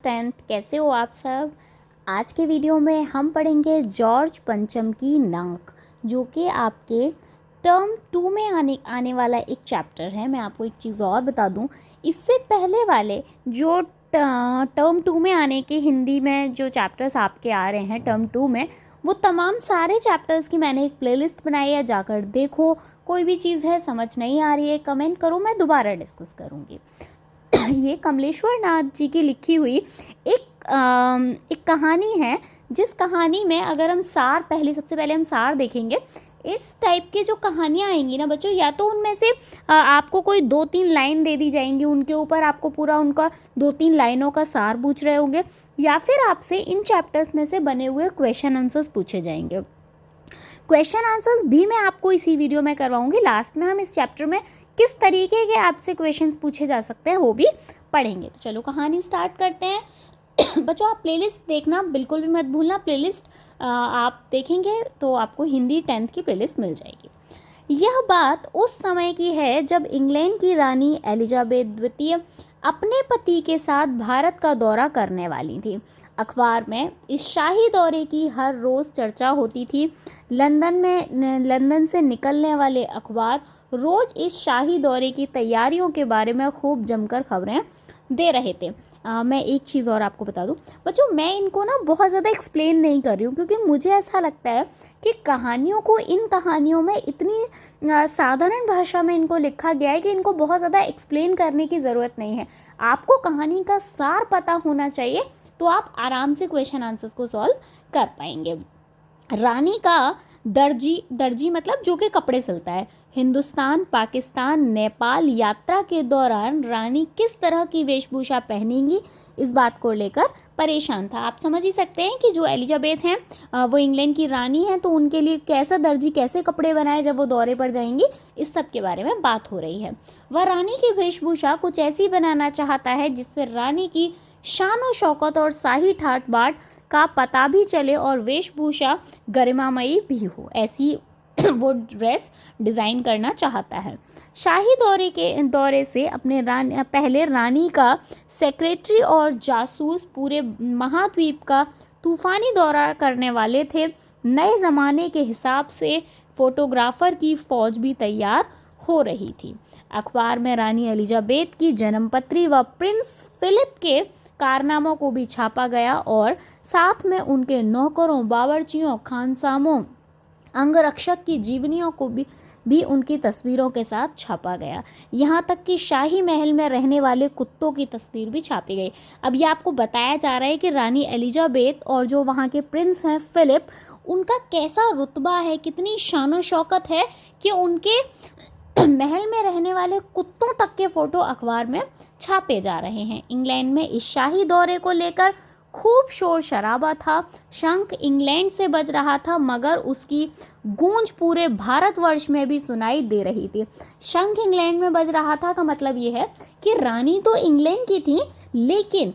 10th कैसे हो आप सब। आज के वीडियो में हम पढ़ेंगे जॉर्ज पंचम की नाक, जो कि आपके टर्म 2 में आने वाला एक चैप्टर है। मैं आपको एक चीज़ और बता दूं, इससे पहले वाले जो टर्म 2 में आने के हिंदी में जो चैप्टर्स आपके आ रहे हैं टर्म 2 में, वो तमाम सारे चैप्टर्स की मैंने एक प्लेलिस्ट बनाई है, जाकर देखो। कोई भी चीज़ है समझ नहीं आ रही है कमेंट करो, मैं दोबारा डिस्कस करूँगी। ये कमलेश्वर नाथ जी की लिखी हुई एक कहानी है, जिस कहानी में अगर हम सबसे पहले हम सार देखेंगे। इस टाइप के जो कहानियाँ आएंगी ना बच्चों, या तो उनमें से आपको कोई 2-3 लाइन दे दी जाएंगी, उनके ऊपर आपको पूरा उनका 2-3 लाइनों का सार पूछ रहे होंगे, या फिर आपसे इन चैप्टर्स में से बने हुए क्वेश्चन आंसर्स पूछे जाएंगे। क्वेश्चन आंसर्स भी मैं आपको इसी वीडियो में करवाऊंगी। लास्ट में हम इस चैप्टर में किस तरीके के आपसे क्वेश्चंस पूछे जा सकते हैं वो भी पढ़ेंगे। तो चलो कहानी स्टार्ट करते हैं। बच्चों आप प्लेलिस्ट देखना बिल्कुल भी मत भूलना। प्लेलिस्ट आप देखेंगे तो आपको हिंदी 10th की प्लेलिस्ट मिल जाएगी। यह बात उस समय की है जब इंग्लैंड की रानी एलिजाबेथ द्वितीय अपने पति के साथ भारत का दौरा करने वाली थी। अखबार में इस शाही दौरे की हर रोज़ चर्चा होती थी। लंदन से निकलने वाले अखबार रोज़ इस शाही दौरे की तैयारियों के बारे में खूब जमकर खबरें दे रहे थे। मैं एक चीज़ और आपको बता दूं बच्चों, मैं इनको ना बहुत ज़्यादा एक्सप्लेन नहीं कर रही हूँ, क्योंकि मुझे ऐसा लगता है कि इन कहानियों में इतनी साधारण भाषा में इनको लिखा गया है कि इनको बहुत ज़्यादा एक्सप्लेन करने की ज़रूरत नहीं है। आपको कहानी का सार पता होना चाहिए, तो आप आराम से क्वेश्चन आंसर्स को सॉल्व कर पाएंगे। रानी का दर्जी मतलब जो कि कपड़े सिलता है, हिंदुस्तान, पाकिस्तान, नेपाल यात्रा के दौरान रानी किस तरह की वेशभूषा पहनेंगी, इस बात को लेकर परेशान था। आप समझ ही सकते हैं कि जो एलिजाबेथ हैं वो इंग्लैंड की रानी हैं, तो उनके लिए दर्जी कैसे कपड़े बनाए जब वो दौरे पर जाएंगी, इस सब के बारे में बात हो रही है। वह रानी की वेशभूषा कुछ ऐसी बनाना चाहता है जिससे रानी की शान शौकत और शाही ठाट बाट का पता भी चले और वेशभूषा गरिमामयी भी हो, ऐसी वो ड्रेस डिज़ाइन करना चाहता है। शाही दौरे से पहले रानी का सेक्रेटरी और जासूस पूरे महाद्वीप का तूफानी दौरा करने वाले थे। नए ज़माने के हिसाब से फोटोग्राफर की फ़ौज भी तैयार हो रही थी। अखबार में रानी एलिजाबेथ की जन्मपत्री व प्रिंस फिलिप के कारनामों को भी छापा गया और साथ में उनके नौकरों, बावर्चियों, खानसामों, अंगरक्षक की जीवनियों को भी उनकी तस्वीरों के साथ छापा गया। यहाँ तक कि शाही महल में रहने वाले कुत्तों की तस्वीर भी छापी गई। अब ये आपको बताया जा रहा है कि रानी एलिजाबेथ और जो वहाँ के प्रिंस हैं फिलिप, उनका कैसा रुतबा है, कितनी शान शौकत है कि उनके महल में रहने वाले कुत्तों तक के फोटो अखबार में छापे जा रहे हैं। इंग्लैंड में इस शाही दौरे को लेकर खूब शोर शराबा था। शंख इंग्लैंड से बज रहा था, मगर उसकी गूंज पूरे भारतवर्ष में भी सुनाई दे रही थी। शंख इंग्लैंड में बज रहा था का मतलब ये है कि रानी तो इंग्लैंड की थी, लेकिन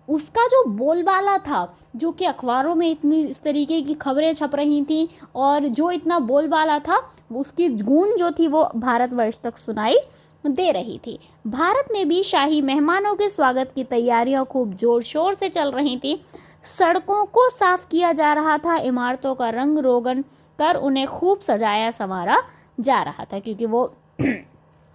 उसका जो बोलबाला था, जो कि अखबारों में इतनी इस तरीके की खबरें छप रही थी और जो इतना बोलबाला था, उसकी गूंज जो थी वो भारतवर्ष तक सुनाई दे रही थी। भारत में भी शाही मेहमानों के स्वागत की तैयारियां खूब जोर शोर से चल रही थी। सड़कों को साफ किया जा रहा था, इमारतों का रंग रोगन कर उन्हें खूब सजाया संवारा जा रहा था, क्योंकि वो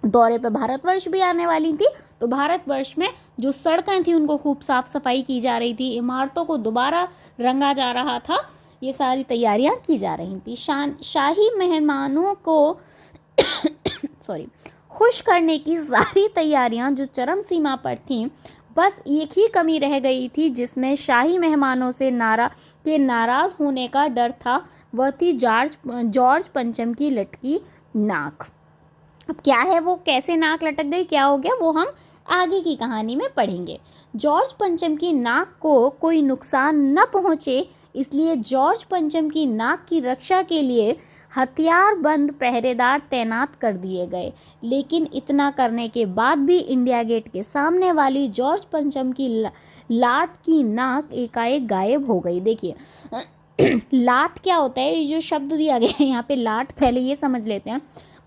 दौरे पे भारतवर्ष भी आने वाली थी। तो भारतवर्ष में जो सड़कें थी उनको खूब साफ सफाई की जा रही थी, इमारतों को दोबारा रंगा जा रहा था, ये सारी तैयारियां की जा रही थी। शाही मेहमानों को खुश करने की सारी तैयारियां जो चरम सीमा पर थीं, बस एक ही कमी रह गई थी जिसमें शाही मेहमानों से नाराज होने का डर था। वह थी जॉर्ज पंचम की लटकी नाक। अब क्या है वो, कैसे नाक लटक गई, क्या हो गया, वो हम आगे की कहानी में पढ़ेंगे। जॉर्ज पंचम की नाक को कोई नुकसान न पहुंचे, इसलिए जॉर्ज पंचम की नाक की रक्षा के लिए हथियारबंद पहरेदार तैनात कर दिए गए। लेकिन इतना करने के बाद भी इंडिया गेट के सामने वाली जॉर्ज पंचम की लाट की नाक एकाएक गायब हो गई। देखिए लाट क्या होता है, ये जो शब्द दिया गया है यहाँ पे लाट, पहले ये समझ लेते हैं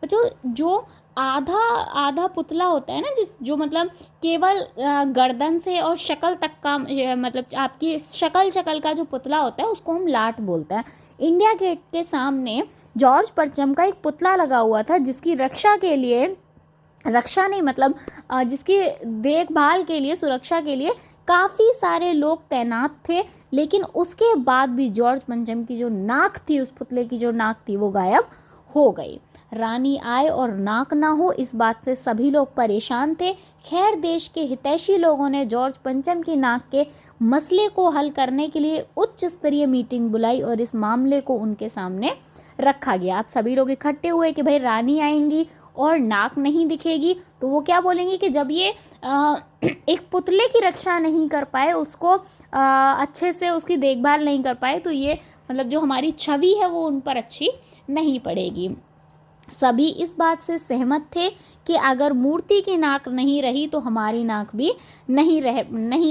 बच्चों। जो आधा आधा पुतला होता है ना, जो मतलब केवल गर्दन से और शक्ल तक का, मतलब आपकी शक्ल का जो पुतला होता है उसको हम लाट बोलते हैं। इंडिया गेट के सामने जॉर्ज परचम का एक पुतला लगा हुआ था, जिसकी रक्षा नहीं मतलब जिसकी देखभाल के लिए, सुरक्षा के लिए काफ़ी सारे लोग तैनात थे। लेकिन उसके बाद भी जॉर्ज पंचम की जो नाक थी, उस पुतले की जो नाक थी, वो गायब हो गई। रानी आए और नाक ना हो, इस बात से सभी लोग परेशान थे। खैर, देश के हितैषी लोगों ने जॉर्ज पंचम की नाक के मसले को हल करने के लिए उच्च स्तरीय मीटिंग बुलाई और इस मामले को उनके सामने रखा गया। आप सभी लोग इकट्ठे हुए कि भाई रानी आएंगी और नाक नहीं दिखेगी, तो वो क्या बोलेंगे कि जब ये एक पुतले की रक्षा नहीं कर पाए, उसको अच्छे से उसकी देखभाल नहीं कर पाए, तो ये मतलब जो हमारी छवि है वो उन पर अच्छी नहीं पड़ेगी। सभी इस बात से सहमत थे कि अगर मूर्ति की नाक नहीं रही तो हमारी नाक भी नहीं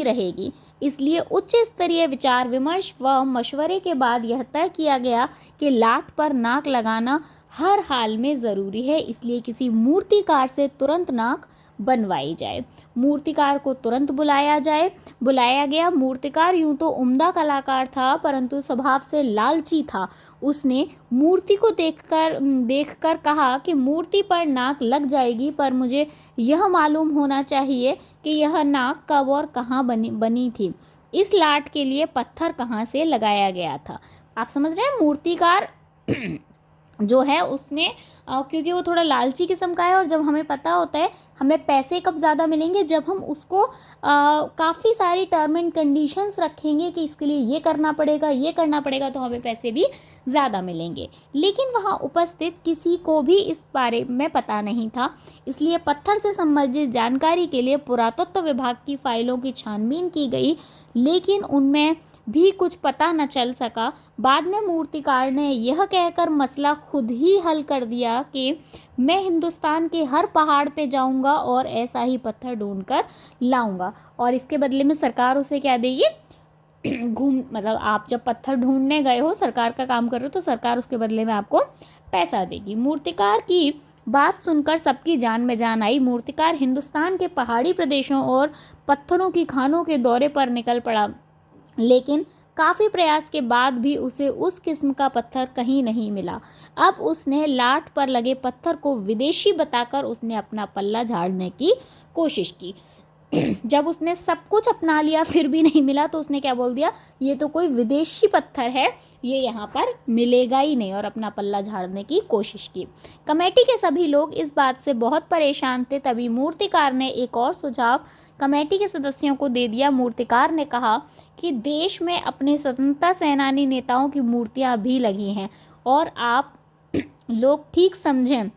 रहेगी। इसलिए उच्च स्तरीय विचार विमर्श व मशवरे के बाद यह तय किया गया कि लाट पर नाक लगाना हर हाल में ज़रूरी है। इसलिए किसी मूर्तिकार से तुरंत नाक बनवाई जाए। मूर्तिकार को तुरंत बुलाया गया। मूर्तिकार यूं तो उम्दा कलाकार था, परंतु स्वभाव से लालची था। उसने मूर्ति को देखकर कहा कि मूर्ति पर नाक लग जाएगी, पर मुझे यह मालूम होना चाहिए कि यह नाक कब और कहाँ बनी थी। इस लाट के लिए पत्थर कहाँ से लगाया गया था। आप समझ रहे हैं, मूर्तिकार जो है उसने क्योंकि वो थोड़ा लालची किस्म का है, और जब हमें पता होता है हमें पैसे कब ज़्यादा मिलेंगे, जब हम उसको काफ़ी सारी टर्म एंड कंडीशंस रखेंगे कि इसके लिए ये करना पड़ेगा, तो हमें पैसे भी ज़्यादा मिलेंगे। लेकिन वहाँ उपस्थित किसी को भी इस बारे में पता नहीं था। इसलिए पत्थर से संबंधित जानकारी के लिए पुरातत्व विभाग की फाइलों की छानबीन की गई, लेकिन उनमें भी कुछ पता न चल सका। बाद में मूर्तिकार ने यह कहकर मसला खुद ही हल कर दिया कि मैं हिंदुस्तान के हर पहाड़ पे जाऊंगा और ऐसा ही पत्थर ढूंढकर लाऊंगा, और इसके बदले में सरकार उसे क्या देगी, मतलब आप जब पत्थर ढूंढने गए हो, सरकार का काम कर रहे हो, तो सरकार उसके बदले में आपको पैसा देगी। मूर्तिकार की बात सुनकर सबकी जान में जान आई। मूर्तिकार हिंदुस्तान के पहाड़ी प्रदेशों और पत्थरों की खानों के दौरे पर निकल पड़ा, लेकिन काफ़ी प्रयास के बाद भी उसे उस किस्म का पत्थर कहीं नहीं मिला। अब उसने लाट पर लगे पत्थर को विदेशी बताकर उसने अपना पल्ला झाड़ने की कोशिश की। जब उसने सब कुछ अपना लिया फिर भी नहीं मिला, तो उसने क्या बोल दिया, ये तो कोई विदेशी पत्थर है, ये यहाँ पर मिलेगा ही नहीं, और अपना पल्ला झाड़ने की कोशिश की। कमेटी के सभी लोग इस बात से बहुत परेशान थे। तभी मूर्तिकार ने एक और सुझाव कमेटी के सदस्यों को दे दिया। मूर्तिकार ने कहा कि देश में अपने स्वतंत्रता सेनानी नेताओं की मूर्तियाँ भी लगी हैं, और आप लोग ठीक समझें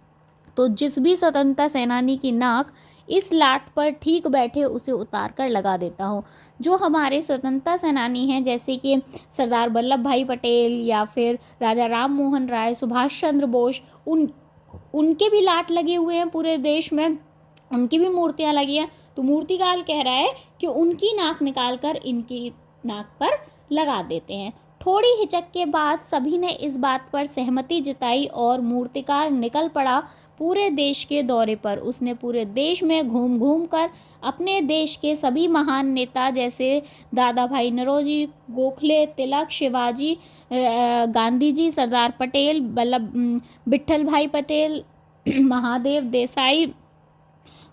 तो जिस भी स्वतंत्रता सेनानी की नाक इस लाट पर ठीक बैठे उसे उतार कर लगा देता हूँ। जो हमारे स्वतंत्रता सेनानी हैं, जैसे कि सरदार वल्लभ भाई पटेल या फिर राजा राम मोहन राय, सुभाष चंद्र बोस, उनके भी लाट लगे हुए हैं पूरे देश में, उनकी भी मूर्तियाँ लगी हैं। तो मूर्तिकार कह रहा है कि उनकी नाक निकाल कर इनकी नाक पर लगा देते हैं। थोड़ी हिचक के बाद सभी ने इस बात पर सहमति जताई और मूर्तिकार निकल पड़ा पूरे देश के दौरे पर। उसने पूरे देश में घूम घूम कर अपने देश के सभी महान नेता जैसे दादा भाई नौरोजी, गोखले, तिलक, शिवाजी, गांधी जी, सरदार पटेल, विट्ठल भाई पटेल, महादेव देसाई,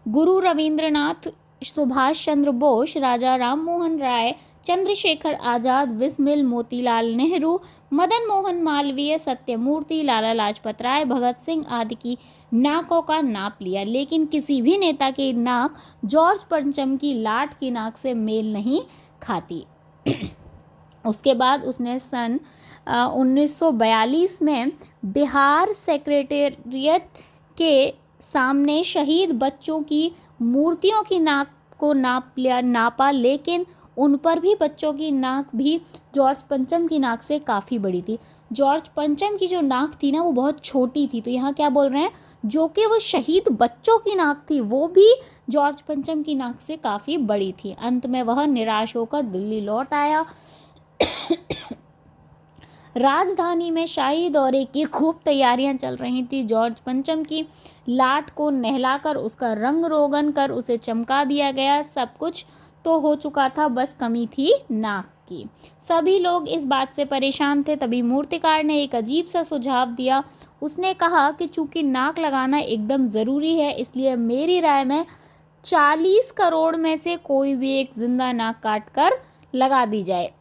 गुरु रविंद्रनाथ, सुभाष चंद्र बोस, राजा राम मोहन राय, चंद्रशेखर आज़ाद, बिस्मिल, मोतीलाल नेहरू, मदन मोहन मालवीय, सत्यमूर्ति, लाला लाजपत राय, भगत सिंह आदि की नाकों का नाप लिया, लेकिन किसी भी नेता की नाक जॉर्ज पंचम की लाट की नाक से मेल नहीं खाती। उसके बाद उसने सन 1942 में बिहार सेक्रेटेरिएट के सामने शहीद बच्चों की मूर्तियों की नाक को नापा, लेकिन उन पर भी बच्चों की नाक भी जॉर्ज पंचम की नाक से काफ़ी बड़ी थी। जॉर्ज पंचम की जो नाक थी ना, वो बहुत छोटी थी, तो यहाँ क्या बोल रहे हैं, जो कि वो शहीद बच्चों की नाक थी, वो भी जॉर्ज पंचम की नाक से काफ़ी बड़ी थी। अंत में वह निराश होकर दिल्ली लौट आया। राजधानी में शाही दौरे की खूब तैयारियां चल रही थी। जॉर्ज पंचम की लाट को नहलाकर उसका रंग रोगन कर उसे चमका दिया गया। सब कुछ तो हो चुका था, बस कमी थी नाक की। सभी लोग इस बात से परेशान थे। तभी मूर्तिकार ने एक अजीब सा सुझाव दिया। उसने कहा कि चूंकि नाक लगाना एकदम ज़रूरी है, इसलिए मेरी राय में 40 करोड़ में से कोई भी एक जिंदा नाक काट कर लगा दी जाए।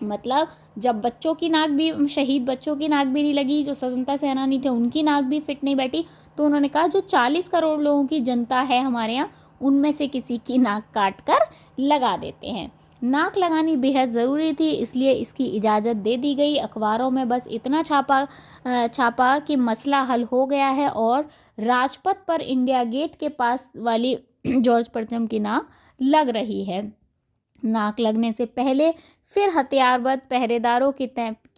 मतलब जब बच्चों की नाक भी, शहीद बच्चों की नाक भी नहीं लगी, जो स्वतंत्रता सेनानी थे उनकी नाक भी फिट नहीं बैठी, तो उन्होंने कहा जो 40 करोड़ लोगों की जनता है हमारे यहाँ, उनमें से किसी की नाक काट कर लगा देते हैं। नाक लगानी बेहद ज़रूरी थी, इसलिए इसकी इजाज़त दे दी गई। अखबारों में बस इतना छापा कि मसला हल हो गया है और राजपथ पर इंडिया गेट के पास वाली जॉर्ज पंचम की नाक लग रही है। नाक लगने से पहले फिर हथियारबंद पहरेदारों की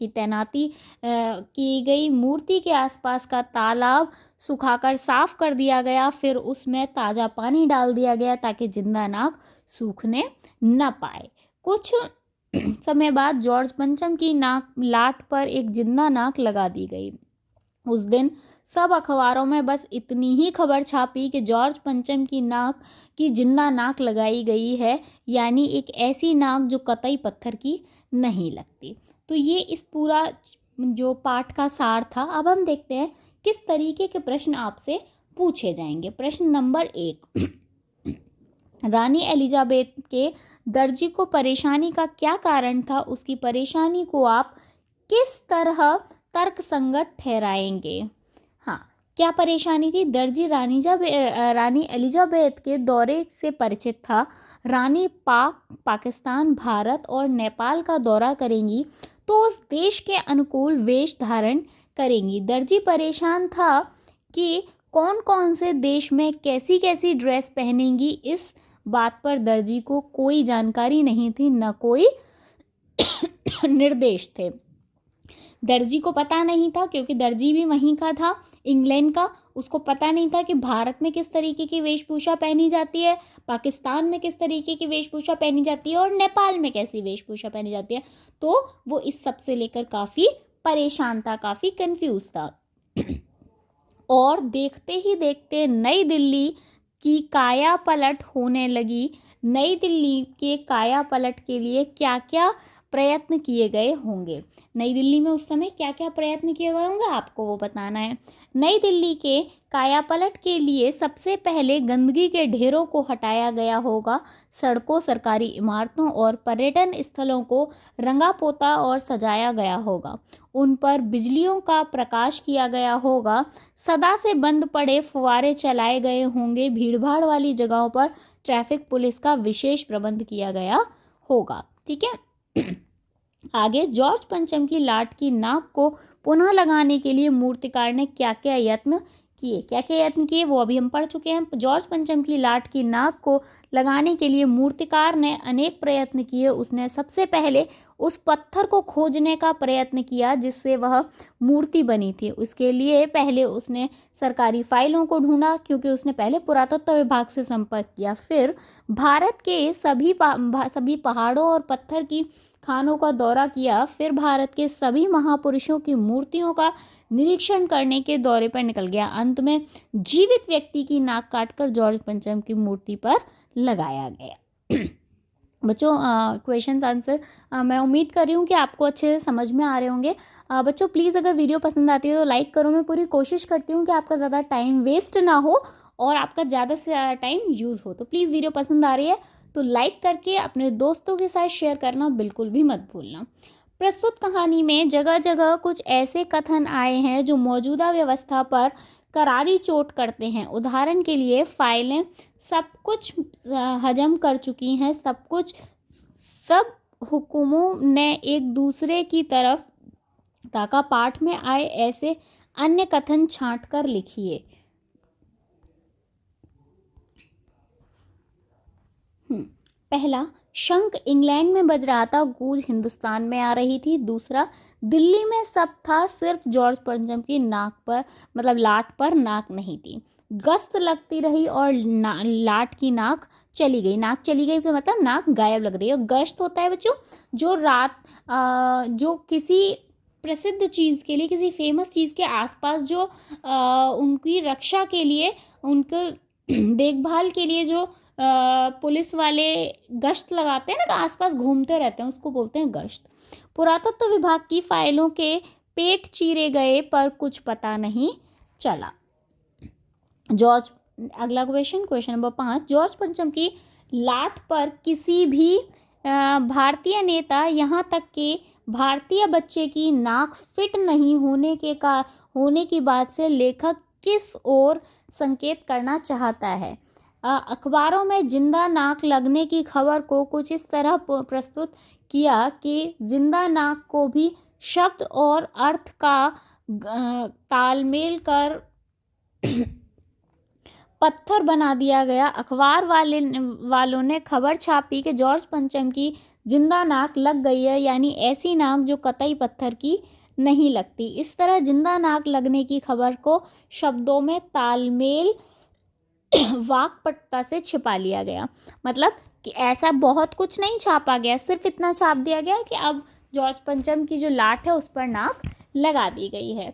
तैनाती की गई। मूर्ति के आसपास का तालाब सुखाकर साफ कर दिया गया। फिर उसमें ताज़ा पानी डाल दिया गया ताकि जिंदा नाक सूखने न पाए। कुछ समय बाद जॉर्ज पंचम की लाट पर एक जिंदा नाक लगा दी गई। उस दिन सब अखबारों में बस इतनी ही खबर छापी कि जॉर्ज पंचम की जिंदा नाक लगाई गई है, यानी एक ऐसी नाक जो कतई पत्थर की नहीं लगती। तो ये इस पूरा जो पाठ का सार था। अब हम देखते हैं किस तरीके के प्रश्न आपसे पूछे जाएंगे। प्रश्न नंबर 1, रानी एलिजाबेथ के दर्जी को परेशानी का क्या कारण था? उसकी परेशानी को आप किस तरह तर्कसंगत ठहराएंगे? हाँ, क्या परेशानी थी? दर्जी रानी एलिजाबेथ के दौरे से परिचित था। रानी पाकिस्तान, भारत और नेपाल का दौरा करेंगी तो उस देश के अनुकूल वेश धारण करेंगी। दर्जी परेशान था कि कौन कौन से देश में कैसी कैसी ड्रेस पहनेंगी। इस बात पर दर्जी को कोई जानकारी नहीं थी, न कोई निर्देश थे। दर्जी को पता नहीं था, क्योंकि दर्जी भी वहीं का था, इंग्लैंड का। उसको पता नहीं था कि भारत में किस तरीके की वेशभूषा पहनी जाती है, पाकिस्तान में किस तरीके की वेशभूषा पहनी जाती है और नेपाल में कैसी वेशभूषा पहनी जाती है। तो वो इस सब से लेकर काफ़ी परेशान था, काफ़ी कंफ्यूज था। और देखते ही देखते नई दिल्ली की काया पलट होने लगी। नई दिल्ली के काया पलट के लिए क्या क्या प्रयत्न किए गए होंगे? नई दिल्ली में उस समय क्या क्या प्रयत्न किए गए होंगे, आपको वो बताना है। नई दिल्ली के कायापलट के लिए सबसे पहले गंदगी के ढेरों को हटाया गया होगा। सड़कों, सरकारी इमारतों और पर्यटन स्थलों को रंगा पोता और सजाया गया होगा। उन पर बिजलियों का प्रकाश किया गया होगा। सदा से बंद पड़े फुवारे चलाए गए होंगे। भीड़भाड़ वाली जगहों पर ट्रैफिक पुलिस का विशेष प्रबंध किया गया होगा। ठीक है। आगे, जॉर्ज पंचम की लाट की नाक को पुनः लगाने के लिए मूर्तिकार ने क्या क्या यत्न किए वो अभी हम पढ़ चुके हैं। जॉर्ज पंचम की लाट की नाक को लगाने के लिए मूर्तिकार ने अनेक प्रयत्न किए। उसने सबसे पहले उस पत्थर को खोजने का प्रयत्न किया जिससे वह मूर्ति बनी थी। उसके लिए पहले उसने सरकारी फाइलों को ढूंढा, क्योंकि उसने पहले पुरातत्व विभाग से संपर्क किया। फिर भारत के सभी पहाड़ों और पत्थर की खानों का दौरा किया। फिर भारत के सभी महापुरुषों की मूर्तियों का निरीक्षण करने के दौरे पर निकल गया। अंत में जीवित व्यक्ति की नाक काटकर जॉर्ज पंचम की मूर्ति पर लगाया गया। बच्चों, क्वेश्चन आंसर मैं उम्मीद कर रही हूँ कि आपको अच्छे से समझ में आ रहे होंगे। बच्चों, प्लीज़ अगर वीडियो पसंद आती है तो लाइक करो। मैं पूरी कोशिश करती हूँ कि आपका ज़्यादा टाइम वेस्ट ना हो और आपका ज़्यादा से ज़्यादा टाइम यूज़ हो। तो प्लीज़, वीडियो पसंद आ रही है तो लाइक करके अपने दोस्तों के साथ शेयर करना बिल्कुल भी मत भूलना। प्रस्तुत कहानी में जगह जगह कुछ ऐसे कथन आए हैं जो मौजूदा व्यवस्था पर करारी चोट करते हैं। उदाहरण के लिए, फाइलें सब कुछ हजम कर चुकी हैं, सब हुकुमों ने एक दूसरे की तरफ ताका। पाठ में आए ऐसे अन्य कथन छांट कर लिखिए। पहला, शंख इंग्लैंड में बज रहा था, गूंज हिंदुस्तान में आ रही थी। दूसरा, दिल्ली में सब था, सिर्फ जॉर्ज पंचम की नाक पर लाट पर नाक नहीं थी। गश्त लगती रही और लाट की नाक चली गई, नाक चली गई तो मतलब नाक गायब लग रही है। गश्त होता है बच्चों जो रात जो किसी प्रसिद्ध चीज़ के लिए, किसी फेमस चीज़ के आसपास जो उनकी रक्षा के लिए, उनके देखभाल के लिए जो पुलिस वाले गश्त लगाते हैं ना, तो आसपास घूमते रहते हैं, उसको बोलते हैं गश्त। पुरातत्व विभाग की फाइलों के पेट चीरे गए पर कुछ पता नहीं चला। जॉर्ज, अगला क्वेश्चन नंबर 5, जॉर्ज पंचम की लाट पर किसी भी भारतीय नेता, यहाँ तक कि भारतीय बच्चे की नाक फिट नहीं होने की बात से लेखक किस ओर संकेत करना चाहता है? अखबारों में जिंदा नाक लगने की खबर को कुछ इस तरह प्रस्तुत किया कि जिंदा नाक को भी शब्द और अर्थ का तालमेल कर पत्थर बना दिया गया। अखबार वालों ने खबर छापी कि जॉर्ज पंचम की जिंदा नाक लग गई है, यानी ऐसी नाक जो कतई पत्थर की नहीं लगती। इस तरह जिंदा नाक लगने की खबर को शब्दों में तालमेल वाक्पटुता से छिपा लिया गया। मतलब कि ऐसा बहुत कुछ नहीं छापा गया, सिर्फ इतना छाप दिया गया कि अब जॉर्ज पंचम की जो लाट है उस पर नाक लगा दी गई है।